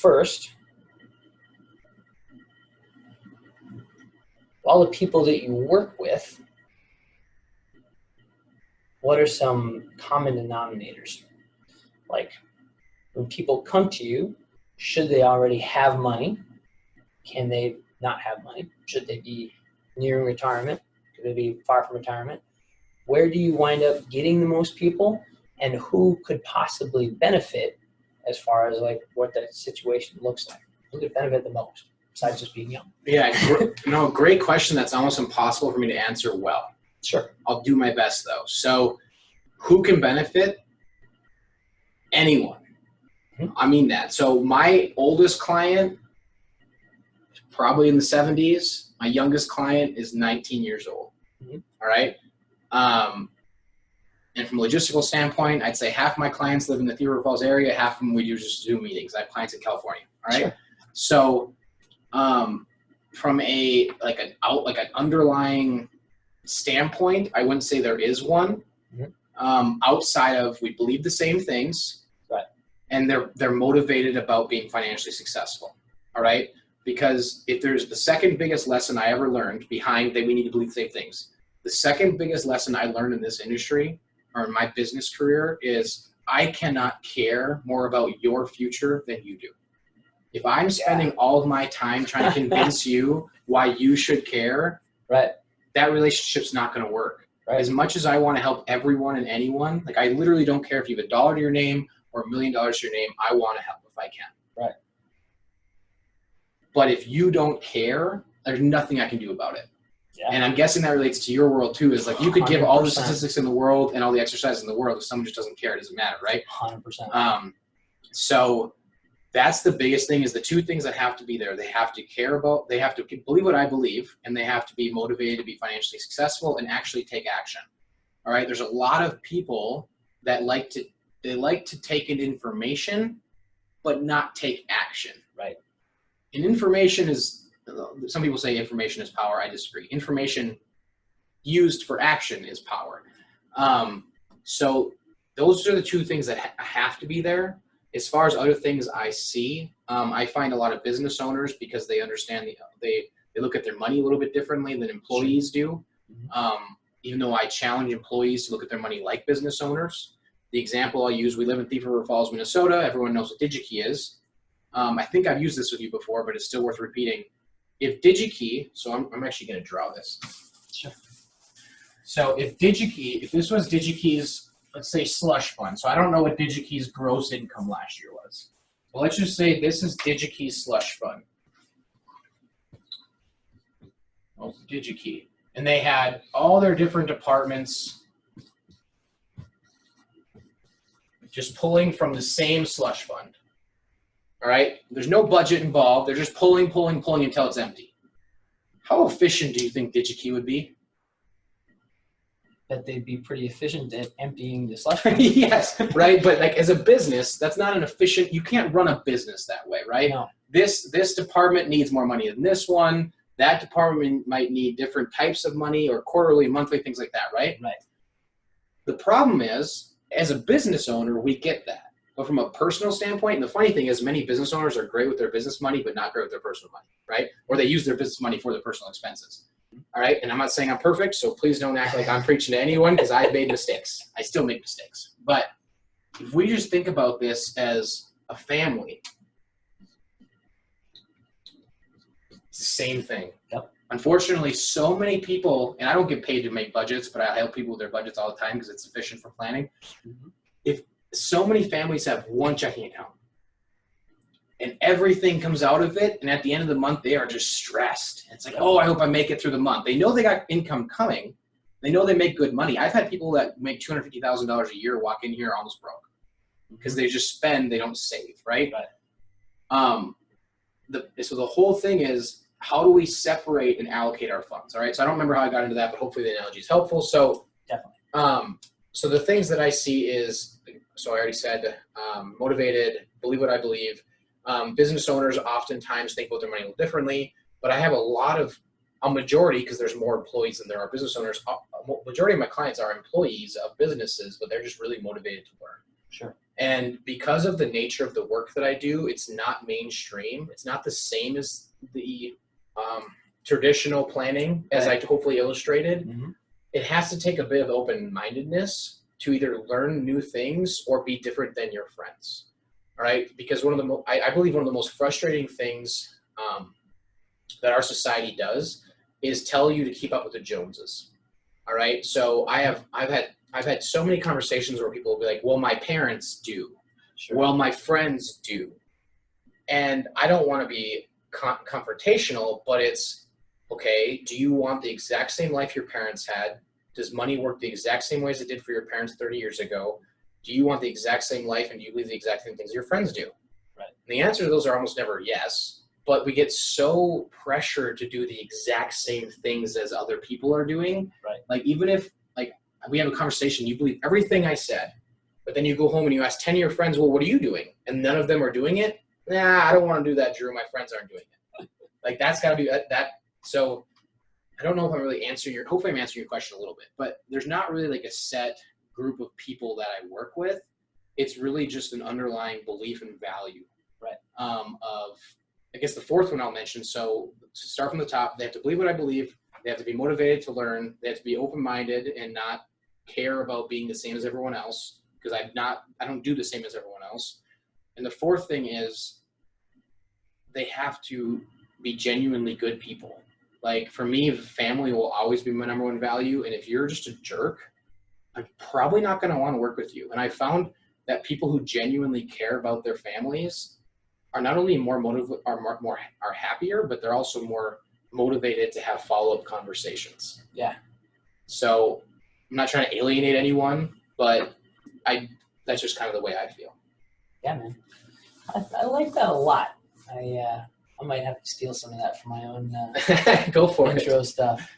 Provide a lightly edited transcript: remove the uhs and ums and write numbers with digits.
first, all the people that you work with, what are some common denominators? Like when people come to you, should they already have money? Can they not have money? Should they be nearing retirement? Could they be far from retirement? Where do you wind up getting the most people, and who could possibly benefit as far as like what the situation looks like? Who could benefit the most besides just being young? Yeah, great question. That's almost impossible for me to answer well. Sure. I'll do my best though. So who can benefit? Anyone. Mm-hmm. I mean that. So my oldest client is probably in the 70s. My youngest client is 19 years old. Mm-hmm. All right. And from a logistical standpoint, I'd say half my clients live in the Thief River Falls area. Half of them we do just Zoom meetings. I have clients in California. All right. Sure. So from an underlying standpoint, I wouldn't say there is one. Mm-hmm. Outside of we believe the same things, right? And they're motivated about being financially successful. All right. Because if there's the second biggest lesson I ever learned behind that we need to believe the same things, the second biggest lesson I learned in this industry or in my business career is I cannot care more about your future than you do. If I'm spending all of my time trying to convince you why you should care, right, that relationship's not going to work. Right. As much as I want to help everyone and anyone, like I literally don't care if you have $1 to your name or $1 million to your name, I want to help if I can. Right. But if you don't care, there's nothing I can do about it. Yeah. And I'm guessing that relates to your world too, is like you could give 100%. All the statistics in the world and all the exercises in the world. If someone just doesn't care, it doesn't matter, right? 100%. So that's the biggest thing is the two things that have to be there. They have to care about, they have to believe what I believe, and they have to be motivated to be financially successful and actually take action. All right. There's a lot of people that like to take in information, but not take action. Right. And information is, some people say information is power. I disagree. Information used for action is power. So those are the two things that have to be there. As far as other things I see, I find a lot of business owners, because they understand they look at their money a little bit differently than employees do. Even though I challenge employees to look at their money like business owners. The example I'll use, we live in Thief River Falls, Minnesota. Everyone knows what DigiKey is. I think I've used this with you before, but it's still worth repeating. If DigiKey, so I'm actually going to draw this. Sure. So if this was DigiKey's, let's say, slush fund. So I don't know what DigiKey's gross income last year was. Well, let's just say this is DigiKey's slush fund. Oh, DigiKey. And they had all their different departments just pulling from the same slush fund. All right. There's no budget involved. They're just pulling until it's empty. How efficient do you think DigiKey would be? That they'd be pretty efficient at emptying the slush fund. Yes, right. But like as a business, that's not an efficient. You can't run a business that way, right? No. This department needs more money than this one. That department might need different types of money or quarterly, monthly, things like that, right? Right. The problem is, as a business owner, we get that. But from a personal standpoint, and the funny thing is many business owners are great with their business money, but not great with their personal money, right? Or they use their business money for their personal expenses. All right. And I'm not saying I'm perfect, so please don't act like I'm preaching to anyone, because I've made mistakes. I still make mistakes. But if we just think about this as a family, it's the same thing. Yep. Unfortunately, so many people, and I don't get paid to make budgets, but I help people with their budgets all the time because it's efficient for planning. Mm-hmm. If so many families have one checking account and everything comes out of it, and at the end of the month, they are just stressed. It's like, oh, I hope I make it through the month. They know they got income coming. They know they make good money. I've had people that make $250,000 a year walk in here almost broke because they just spend, they don't save, right? So the whole thing is, how do we separate and allocate our funds? All right. So I don't remember how I got into that, but hopefully the analogy is helpful. So definitely. So the things that I see is, so I already said, motivated, believe what I believe. Business owners oftentimes think about their money a little differently, but I have a majority, because there's more employees than there are business owners. A majority of my clients are employees of businesses, but they're just really motivated to learn. Sure. And because of the nature of the work that I do, it's not mainstream. It's not the same as the traditional planning, as I hopefully illustrated. Mm-hmm. It has to take a bit of open-mindedness to either learn new things or be different than your friends. All right, because I believe one of the most frustrating things that our society does is tell you to keep up with the Joneses. All right, so I've had so many conversations where people will be like, "Well, my parents do. Sure. Well, my friends do," and I don't want to be confrontational, but it's okay. Do you want the exact same life your parents had? Does money work the exact same way as it did for your parents 30 years ago? Do you want the exact same life, and do you believe the exact same things your friends do? Right. And the answer to those are almost never yes, but we get so pressured to do the exact same things as other people are doing. Right. Like even if like we have a conversation, you believe everything I said, but then you go home and you ask 10 of your friends, well, what are you doing? And none of them are doing it. Nah, I don't want to do that, Drew. My friends aren't doing it. Like that's got to be that. So I don't know if I'm really hopefully I'm answering your question a little bit, but there's not really like a set group of people that I work with. It's really just an underlying belief and value. Right. Of, I guess the fourth one I'll mention. So to start from the top, they have to believe what I believe. They have to be motivated to learn. They have to be open-minded and not care about being the same as everyone else, because I don't do the same as everyone else. And the fourth thing is they have to be genuinely good people. Like for me, family will always be my number one value. And if you're just a jerk, I'm probably not going to want to work with you. And I found that people who genuinely care about their families are not only more are happier, but they're also more motivated to have follow-up conversations. Yeah. So I'm not trying to alienate anyone, but that's just kind of the way I feel. Yeah, man. I like that a lot. I might have to steal some of that for my own Go for intro stuff.